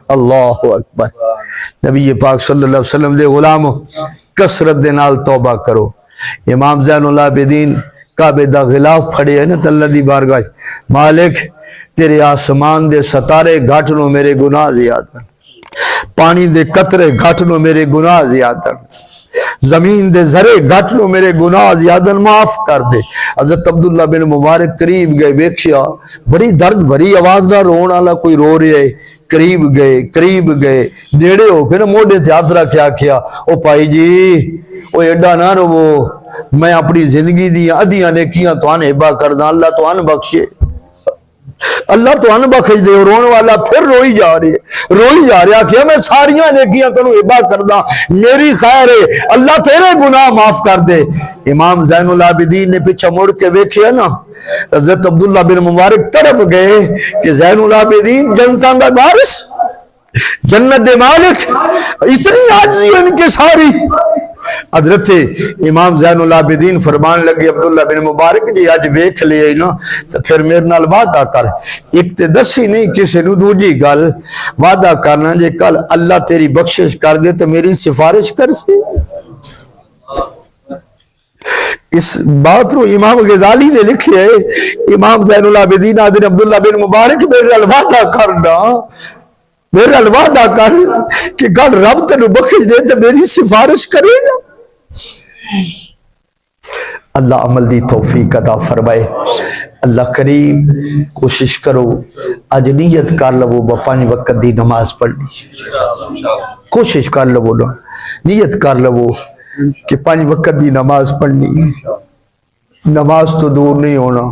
اللہ اکبر۔ نبی پاک صلی اللہ علیہ وسلم دے غلامو کسرت دے نال توبہ کرو۔ امام زین العابدین کعبے دا غلاف پھڑے ہے نا تے اللہ دی بارگاہ مالک تیرے آسمان دے ستارے گھٹ نو میرے گناہ زیادہ، پانی دے قطرے گھٹ نو میرے گناہ زیادہ، زمین دے ذرے گھٹ نو میرے گناہ زیادہ معاف کر دے۔ حضرت عبداللہ بن مبارک قریب گئے، ویکھیا بڑی درد بھری آواز نہ رون والا کوئی رو رہے، قریب گئے نیڑے ہو کے نا موڈے تے ہاتھ رکھیا کیا او بھائی جی او ایڈا نہ رو، میں اپنی زندگی دی ادھیاں نیکیاں توان ہبا کرداں، اللہ توان بخشے، اللہ تو ان بخش دے۔ رون والا پھر روئی جا رہا کہ میں ساریاں نیکیاں تنوں ہبا کرداں، میری خیر ہے، اللہ تیرے گناہ معاف کر دے۔ امام زین العابدین نے پیچھا مڑ کے ویکھیا نا، حضرت عبداللہ بن مبارک تڑپ گئے کہ زین العابدین جنتاں دا وارث، جنت دے مالک، اتنی عاجزی ان کے ساری۔ حضرت امام زین العابدین فرمان لگے عبداللہ بن مبارک جی آج ویکھ لئے نا تو پھر میرے نال وعدہ کر، ایک تے دسی نہیں کسی نو دوجی گل، وعدہ کرنا جے کل اللہ تیری بخشش کر دے تو میری سفارش کر سی۔ اس بات رو امام غزالی نے لکھی ہے، امام زین العابدین آدھر عبداللہ بن مبارک میرے نال وعدہ کرنا، میرا وعدہ کر کہ کل رب تینوں بخش دے تو میری سفارش کرے گا۔ اللہ عمل دی توفیق عطا فرمائے۔ اللہ کریم کوشش کرو اج نیت کر لو 5 وقت دی نماز پڑھنی، کوشش کر لو نیت کر لو کہ 5 وقت دی نماز پڑھنی، نماز تو دور نہیں ہونا،